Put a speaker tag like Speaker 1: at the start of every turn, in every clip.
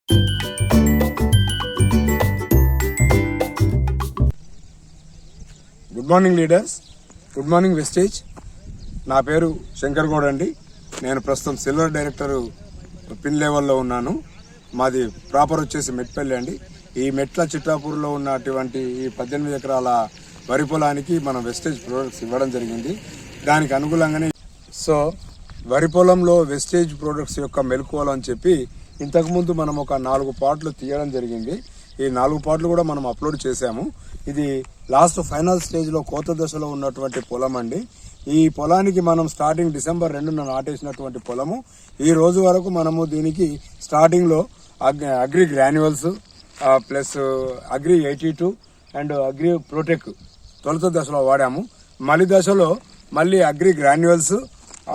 Speaker 1: Good morning leaders, good morning Vestige. నా పేరు శంకర్ గౌడ్ అండి. నేను ప్రస్తుతం సిల్వర్ డైరెక్టర్ పిన్ లెవెల్లో ఉన్నాను. మాది ప్రాపర్ వచ్చేసి మెట్పల్లి అండి. ఈ మెట్ల చిట్టాపూర్లో ఉన్నటువంటి ఈ 18 ఎకరాల వరి పొలానికి మనం వెస్టేజ్ ప్రోడక్ట్స్ ఇవ్వడం జరిగింది. దానికి అనుగుణంగానే వరి పొలంలో వెస్టేజ్ ప్రోడక్ట్స్ యొక్క మెలకువలు అని చెప్పి ఇంతకుముందు మనం ఒక 4 పార్ట్లు తీయడం జరిగింది. ఈ 4 పార్ట్లు కూడా మనం అప్లోడ్ చేశాము. ఇది లాస్ట్ ఫైనల్ స్టేజ్లో కోత దశలో ఉన్నటువంటి పొలం అండి. ఈ పొలానికి మనం స్టార్టింగ్ డిసెంబర్ 2న నాటేసినటువంటి పొలము. ఈ రోజు వరకు మనము దీనికి స్టార్టింగ్లో agri granules plus agri 82 and agri ప్రోటెక్ తొలుత దశలో వాడాము. మలి దశలో మళ్ళీ agri granules,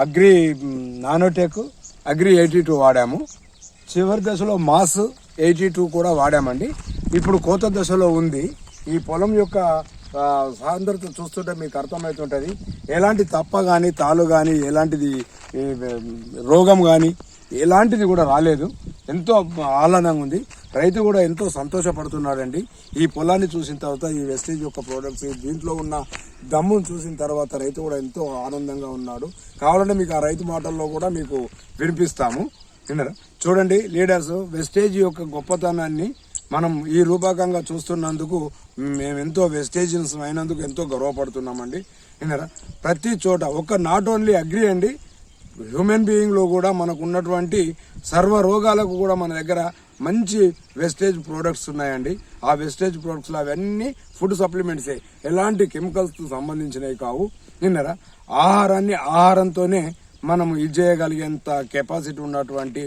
Speaker 1: agri Nanotech, agri 82 వాడాము. చివరి దశలో మాస్ 82 కూడా వాడామండి. ఇప్పుడు కోత దశలో ఉంది. ఈ పొలం యొక్క సాంద్రత చూస్తుంటే మీకు అర్థమవుతుంటుంది. ఎలాంటి తప్ప కానీ తాలు కానీ ఎలాంటిది రోగం కానీ ఎలాంటిది కూడా రాలేదు. ఎంతో ఆహ్లాదంగా ఉంది. రైతు కూడా ఎంతో సంతోషపడుతున్నాడండి. ఈ పొలాన్ని చూసిన తర్వాత, ఈ వెస్టేజ్ యొక్క ప్రోడక్ట్స్ దీంట్లో ఉన్న దమ్మును చూసిన తర్వాత రైతు కూడా ఎంతో ఆనందంగా ఉన్నాడు. కావాలంటే మీకు ఆ రైతు మాటల్లో కూడా మీకు వినిపిస్తాము. విన్నారా? చూడండి లీడర్స్, వెస్టేజ్ యొక్క గొప్పతనాన్ని మనం ఈ రూపకంగా చూస్తున్నందుకు మేము ఎంతో వెస్టేజియన్స్ అయినందుకు ఎంతో గర్వపడుతున్నామండి. విన్నారా? ప్రతి చోట నాట్ ఓన్లీ అగ్రి అండి, హ్యూమన్ బీయింగ్లో కూడా మనకు ఉన్నటువంటి సర్వ రోగాలకు కూడా మన దగ్గర మంచి వెస్టేజ్ ప్రోడక్ట్స్ ఉన్నాయండి. ఆ వెస్టేజ్ ప్రోడక్ట్స్లో అవన్నీ ఫుడ్ సప్లిమెంట్సే, ఎలాంటి కెమికల్స్ సంబంధించినవి కావు. విన్నారా? ఆహారంతోనే మనం ఇది చేయగలిగేంత కెపాసిటీ ఉన్నటువంటి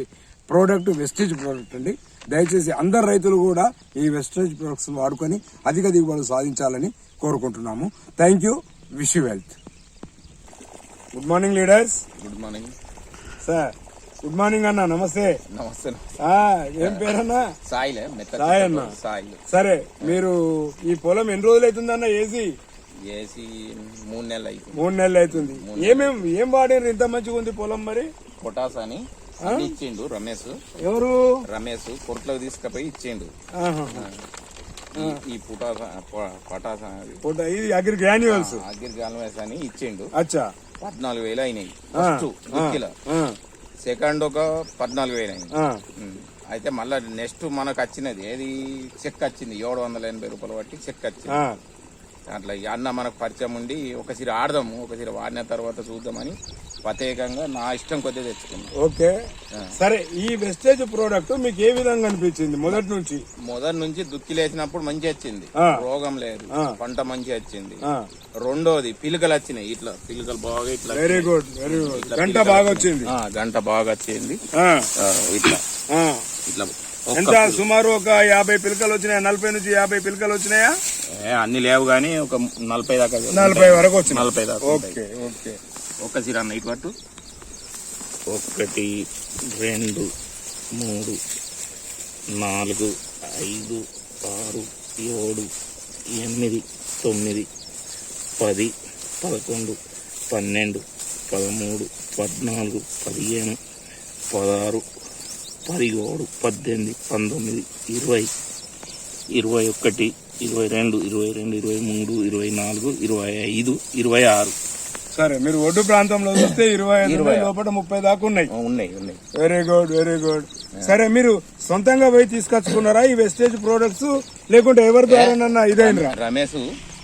Speaker 1: ప్రోడక్ట్ వెస్టేజ్ ప్రోడక్ట్ అండి. దయచేసి అందరు రైతులు కూడా ఈ వెస్టేజ్ ప్రొడక్ట్స్ వాడుకొని అధిక దిగుబడులు సాధించాలని కోరుకుంటున్నాము. Thank you. Wish you wealth. Good morning leaders.
Speaker 2: Good morning
Speaker 1: sir. Good morning అన్న. నమస్తే.
Speaker 2: నమస్తే.
Speaker 1: ఏం పేరన్నా?
Speaker 2: సాయి
Speaker 1: అన్న. సరే, మీరు ఈ పొలం ఎన్ని రోజులు అవుతుందన్న ఏసీ?
Speaker 2: 3 నెలలు అవుతుంది.
Speaker 1: 3 నెలలు అవుతుంది. ఏం వాడారు ఇంత మంచిగా ఉంది పొలం? మరి
Speaker 2: పొటాస్ అని ఇచ్చిండు రమేష్.
Speaker 1: ఎవరు?
Speaker 2: రమేష్ కొట్లోకి తీసుకుపోయి ఇచ్చిండు. ఈ పొటాస్
Speaker 1: ఇది అగ్రి గ్రాన్యువల్స్
Speaker 2: అని ఇచ్చిండు.
Speaker 1: అచ్చా.
Speaker 2: 14,000 అయినాయి ఫస్ట్ దుక్కిలో. సెకండ్ ఒక 14,000 అయినాయి. అయితే మళ్ళా నెక్స్ట్ మనకు వచ్చినది ఏది చెక్ వచ్చింది 780 రూపాయలు బట్టి చెక్ వచ్చింది. అట్లా అన్న మనకు పరిచయం ఉండి ఒకసారి ఆడదాము, ఒకసారి వాడిన తర్వాత చూద్దామని ప్రత్యేకంగా నా ఇష్టం కొద్దిగా తెచ్చుకున్నాను.
Speaker 1: ఓకే, సరే. ఈ వెస్టేజ్ ప్రోడక్ట్ మీకు ఏ విధంగా అనిపించింది? మొదటి నుంచి
Speaker 2: దుక్కి లేచినప్పుడు మంచి వచ్చింది, రోగం లేదు, పంట మంచి వచ్చింది. రెండోది పిలుకలు వచ్చినాయి. ఇట్లా పిలుకలు బాగా ఇట్లా.
Speaker 1: Very good, very good. గంట బాగా వచ్చింది.
Speaker 2: గంట బాగా వచ్చింది. ఇట్లా ఇట్లా
Speaker 1: ఎంత సుమారు ఒక 50 పిలకలు వచ్చినాయా? 40 నుంచి 50 పిలకలు వచ్చినాయా?
Speaker 2: అన్ని లేవు గానీ ఒక 40 దాకా.
Speaker 1: 40 వరకు వచ్చింది.
Speaker 2: 40 దాకా.
Speaker 1: Okay, okay.
Speaker 2: ఒక సిరా అన్న ఇటు పట్టు. 1 2 3 4 5 6 7 8 9 10 11 12 13 14 15 16 17 18 19 20 21 22 23 24 25 26.
Speaker 1: సరే, మీరు ఒడ్డు ప్రాంతంలో చూస్తే 25 లోపల 30 దాకా ఉన్నాయి. Very good, very good. సరే, మీరు సొంతంగా పోయి తీసుకొచ్చుకున్నారా ఈ వెస్టేజ్ ప్రోడక్ట్స్, లేకుంటే ఎవరి ద్వారా ఇదైనా?
Speaker 2: రమేష్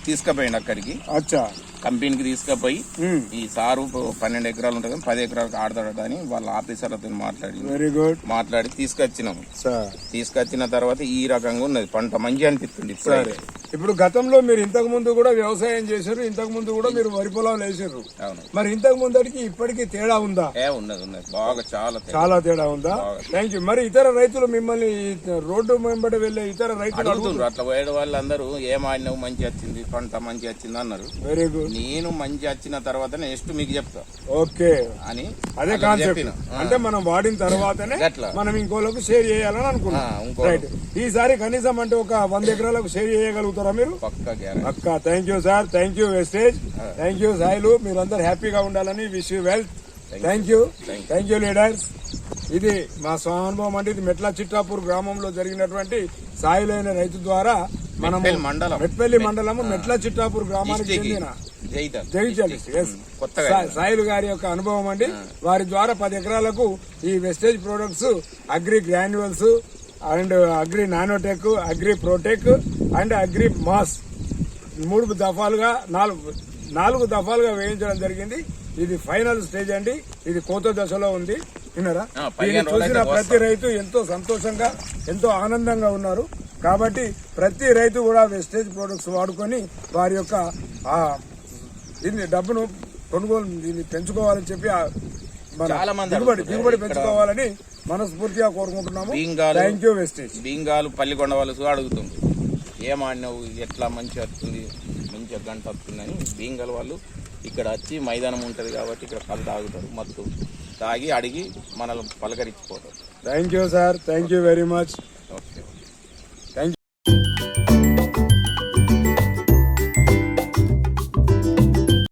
Speaker 2: తీసుకుపోయిండు అక్కడికి.
Speaker 1: అచ్చా.
Speaker 2: కంపెనీకి తీసుకుపోయి ఈ సారు 12 ఎకరాలు ఉంటుంది, 10 ఎకరాలకు ఆడతాడు అని వాళ్ళ ఆఫీసర్లతో మాట్లాడి తీసుకొచ్చినాము. తీసుకొచ్చిన తర్వాత ఈ రకంగా ఉన్నది, పంట మంచి అనిపిస్తుంది.
Speaker 1: ఇప్పుడు గతంలో మీరు ఇంతకు ముందు కూడా వ్యవసాయం చేశారు, ఇంతకు ముందు కూడా మీరు వరి పొలాలు వేసారు. మరి ఇంతకు ముందరికి ఇప్పటికీ తేడా ఉందా?
Speaker 2: ఉన్నది, బాగా
Speaker 1: చాలా తేడా ఉందా? Thank you. మరి ఇతర రైతులు మిమ్మల్ని రోడ్డు వెంబడి వెళ్లే ఇతర రైతులు
Speaker 2: అడుగుతున్నారు, అట్లా పోయే వాళ్ళందరూ ఏం ఆడినావు మంచి వచ్చింది, పంట మంచి వచ్చింది అన్నారు.
Speaker 1: Very good.
Speaker 2: నేను మంచి వచ్చిన తర్వాత నెక్స్ట్ మీకు చెప్తా.
Speaker 1: ఓకే అని అదే కాన్సెప్ట్. అంటే మనం వాడిన తర్వాతనే మనం ఇంకోళ్ళకు షేర్ చేయాలని అనుకున్నాం. ఈసారి కనీసం అంటే ఒక 100 ఎకరాలకు షేర్ చేయగలుగుతారా మీరు? పక్కా. Thank you sir. Thank you వెస్టేజ్. Thank you Sailu. మీరందరూ హ్యాపీగా ఉండాలని wish you wealth. Thank you. Thank you leaders. ఇది మా స్వానుభవం అంటే ఇది మెట్ల చిట్టాపూర్ గ్రామంలో జరిగినటువంటి సాయులైన రైతు ద్వారా మనము
Speaker 2: మెట్పల్లి మండలం.
Speaker 1: మెట్పల్లి మండలము మెట్ల చిట్టాపూర్ గ్రామానికి చెందిన జగిత్యాల సాయిల్ గారి యొక్క అనుభవం అండి. వారి ద్వారా 10 ఎకరాలకు ఈ Vestige products Agri Granules and Agri Nanotech, Agri Protech and Agri Mass 3 దఫాలుగా 4 దఫాలుగా వేయించడం జరిగింది. ఇది ఫైనల్ స్టేజ్ అండి. ఇది కోత దశలో ఉంది. విన్నారా? దీన్ని చూసిన ప్రతి రైతు ఎంతో సంతోషంగా ఎంతో ఆనందంగా ఉన్నారు. కాబట్టి ప్రతి రైతు కూడా వెస్టేజ్ ప్రొడక్ట్స్ వాడుకొని వారి యొక్క దీన్ని డబ్బును కొనుగోలు దీన్ని పెంచుకోవాలని చెప్పి
Speaker 2: చాలా మంది
Speaker 1: దిగుబడి పెంచుకోవాలని మనస్ఫూర్తిగా కోరుకుంటున్నాము. థ్యాంక్ యూ వెస్టేజ్.
Speaker 2: బీంగాలు పల్లికొండ వాళ్ళు అడుగుతుంది, ఏమాడినావు ఎట్లా మంచి వస్తుంది, మంచిగా గంట వస్తుందని. బీంగాలు వాళ్ళు ఇక్కడ వచ్చి మైదానం ఉంటుంది కాబట్టి ఇక్కడ కళ్ళు తాగుతారు, మత్తు తాగి అడిగి మనల్ని పలకరించిపోతారు.
Speaker 1: Thank you sir, thank you very much.